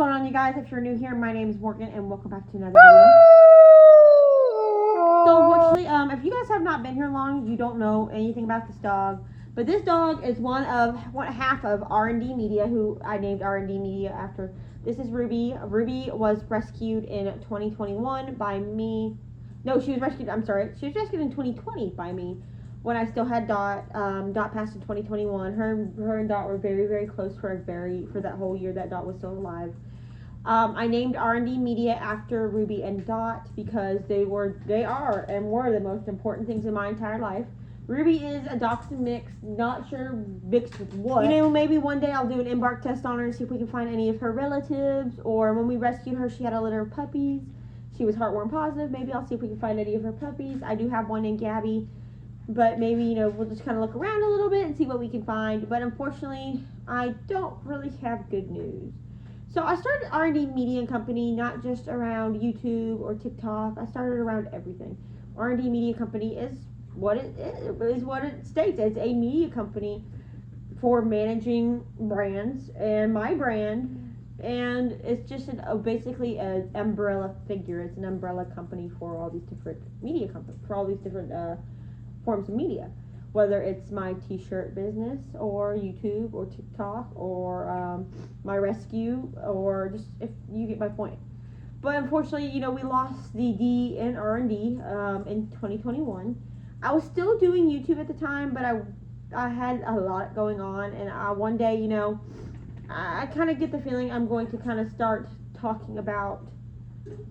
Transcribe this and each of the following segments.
going on, you guys? If you're new here, my name is Morgan, and welcome back to another video. So, unfortunately, if you guys have not been here long, you don't know anything about this dog. But this dog is one half of R&D Media, who I named R&D Media after. This is Ruby. Ruby was rescued in 2021 by me. No, she was rescued. I'm sorry. She was rescued in 2020 by me, when I still had Dot. Dot passed in 2021. Her and Dot were very, very close for that whole year that Dot was still alive. I named R&D Media after Ruby and Dot because they are and were the most important things in my entire life. Ruby is a Dachshund mix, not sure mixed with what. You know, maybe one day I'll do an embark test on her and see if we can find any of her relatives. Or when we rescued her, she had a litter of puppies. She was heartworm positive. Maybe I'll see if we can find any of her puppies. I do have one named Gabby. But maybe, you know, we'll just kind of look around a little bit and see what we can find. But unfortunately, I don't really have good news. So I started R&D Media Company not just around YouTube or TikTok. I started around everything. R&D Media Company is what it states. It's a media company for managing brands and my brand. And it's just basically an umbrella figure. It's an umbrella company for all these different media companies, for all these different forms of media, whether it's my t-shirt business or YouTube or TikTok or my rescue, or just, if you get my point. But unfortunately, you know, we lost the D in R&D in 2021. I was still doing YouTube at the time, but I had a lot going on, and one day, you know, I kind of get the feeling I'm going to kind of start talking about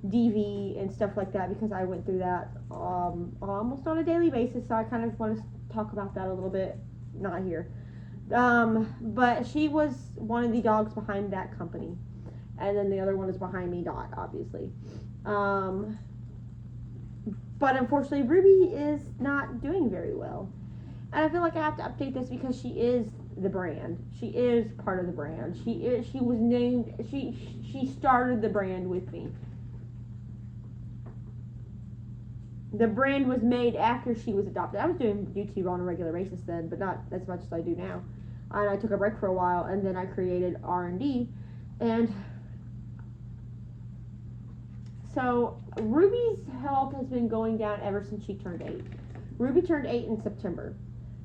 DV and stuff like that, because I went through that almost on a daily basis. So I kind of want to talk about that a little bit. Not here, but she was one of the dogs behind that company, and then the other one is behind me, Dot, obviously. But unfortunately, Ruby is not doing very well, and I feel like I have to update this because she is the brand. She is part of the brand. She was named. She started the brand with me. The brand was made after she was adopted. I was doing YouTube on a regular basis then, but not as much as I do now. And I took a break for a while, and then I created R&D. And so Ruby's health has been going down ever since she turned 8. Ruby turned 8 in September.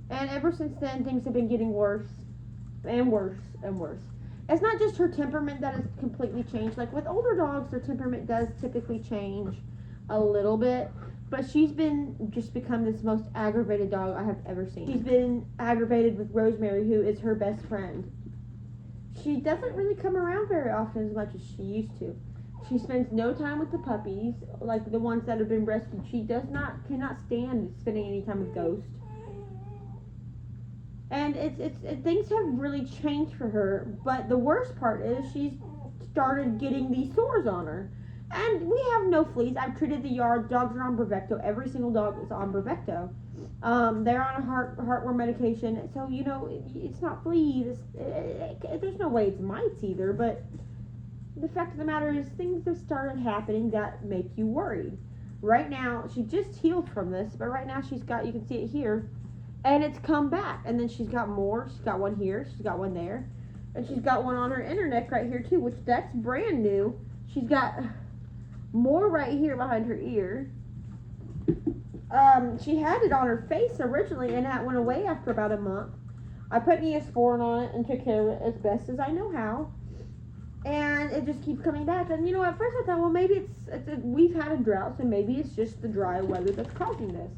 And ever since then, things have been getting worse and worse and worse. It's not just her temperament that has completely changed. Like with older dogs, their temperament does typically change a little bit. But she's become this most aggravated dog I have ever seen. She's been aggravated with Rosemary, who is her best friend. She doesn't really come around very often as much as she used to. She spends no time with the puppies, like the ones that have been rescued. She cannot stand spending any time with Ghost. And things have really changed for her. But the worst part is she's started getting these sores on her. And we have no fleas. I've treated the yard. Dogs are on Bravecto. Every single dog is on Bravecto. They're on a heartworm medication. So, you know, it's not fleas. There's no way it's mites either. But the fact of the matter is things have started happening that make you worried. Right now, she just healed from this. But right now you can see it here. And it's come back. And then she's got more. She's got one here. She's got one there. And she's got one on her inner neck right here too, which that's brand new. She's got more right here behind her ear. She had it on her face originally, and that went away after about a month. I put Neosporin on it and took care of it as best as I know how. And it just keeps coming back. And, you know, at first I thought, well, maybe we've had a drought, so maybe it's just the dry weather that's causing this.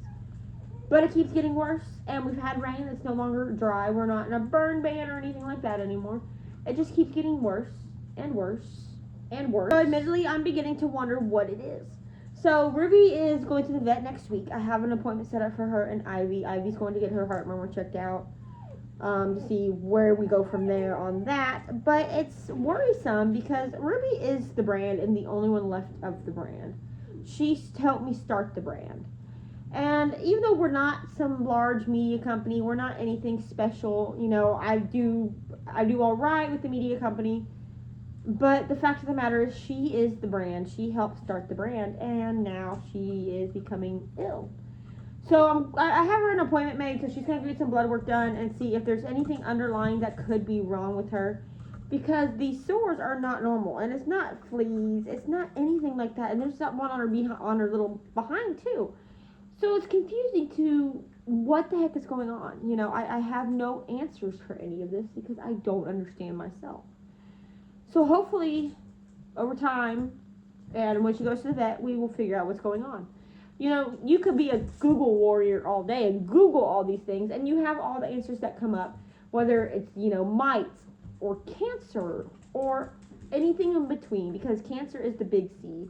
But it keeps getting worse, and we've had rain that's no longer dry. We're not in a burn ban or anything like that anymore. It just keeps getting worse and worse and worse. So admittedly, I'm beginning to wonder what it is. So Ruby is going to the vet next week. I have an appointment set up for her and Ivy. Ivy's going to get her heart murmur checked out to see where we go from there on that. But it's worrisome because Ruby is the brand and the only one left of the brand. She's helped me start the brand. And even though we're not some large media company, we're not anything special. You know, I do all right with the media company. But the fact of the matter is she is the brand. She helped start the brand, and now she is becoming ill. So I have her an appointment made, so she's going to get some blood work done and see if there's anything underlying that could be wrong with her. because these sores are not normal, and it's not fleas, it's not anything like that, and there's that one on her little behind too. So it's confusing to what the heck is going on. You know, I have no answers for any of this because I don't understand myself. So hopefully, over time, and when she goes to the vet, we will figure out what's going on. You know, you could be a Google warrior all day and Google all these things, and you have all the answers that come up, whether it's, you know, mites or cancer or anything in between, because cancer is the big C.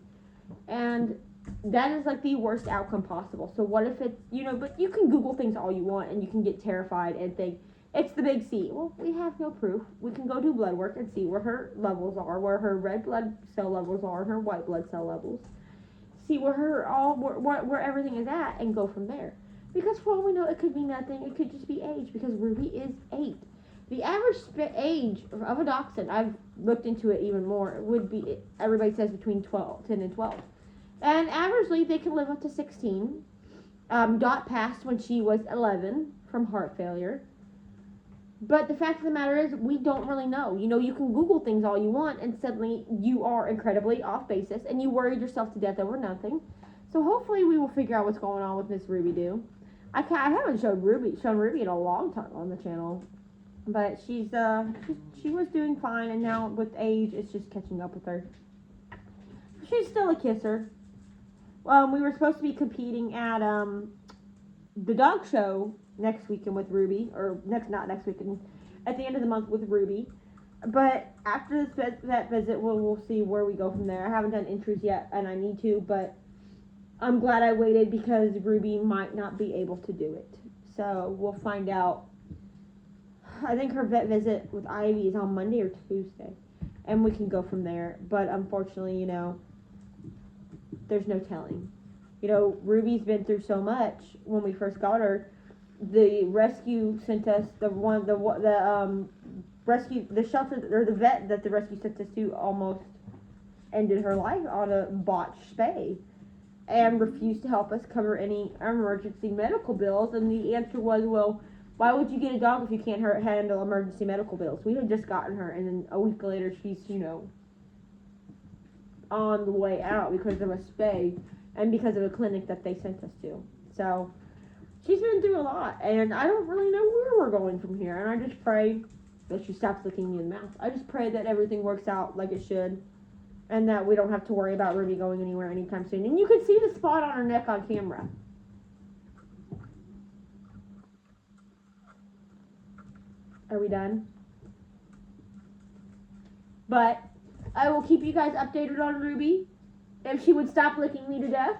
And that is like the worst outcome possible. So what if it's, you know, but you can Google things all you want and you can get terrified and think, it's the big C. Well, we have no proof. We can go do blood work and see where her levels are, where her red blood cell levels are, and her white blood cell levels. See where where everything is at, and go from there. Because for all we know, it could be nothing. It could just be age. Because Ruby is 8. The average age of a dachshund, I've looked into it even more, would be, everybody says between 10 and 12. And averagely, they can live up to 16. Dot passed when she was 11 from heart failure. But the fact of the matter is, we don't really know. You know, you can Google things all you want, and suddenly you are incredibly off basis, and you worried yourself to death over nothing. So hopefully we will figure out what's going on with Miss Ruby Doo. I haven't shown Ruby in a long time on the channel, but she was doing fine, and now with age, it's just catching up with her. She's still a kisser. We were supposed to be competing at the dog show next weekend with Ruby, or not next weekend, at the end of the month with Ruby. But after that visit, we'll see where we go from there. I haven't done entries yet, and I need to, but I'm glad I waited because Ruby might not be able to do it. So we'll find out. I think her vet visit with Ivy is on Monday or Tuesday, and we can go from there. But unfortunately, you know, there's no telling. You know, Ruby's been through so much. When we first got her, the rescue sent us the shelter, or the vet that the rescue sent us to almost ended her life on a botched spay, and refused to help us cover any emergency medical bills. And the answer was, well, why would you get a dog if you can't handle emergency medical bills? We had just gotten her, and then a week later she's, you know, on the way out because of a spay and because of a clinic that they sent us to. So she's been through a lot, and I don't really know where we're going from here. And I just pray that she stops licking me in the mouth. I just pray that everything works out like it should, and that we don't have to worry about Ruby going anywhere anytime soon. And you can see the spot on her neck on camera. Are we done? But I will keep you guys updated on Ruby if she would stop licking me to death.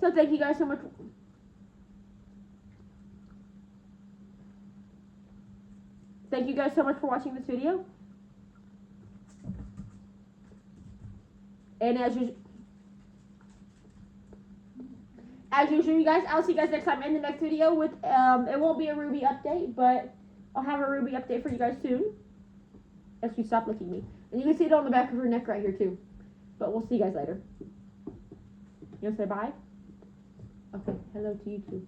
So thank you guys so much. Thank you guys so much for watching this video. And as usual, you guys, I'll see you guys next time in the next video with, it won't be a Ruby update, but I'll have a Ruby update for you guys soon. If she stopped licking me. And you can see it on the back of her neck right here too. But we'll see you guys later. You want to say bye? Okay, hello to you too.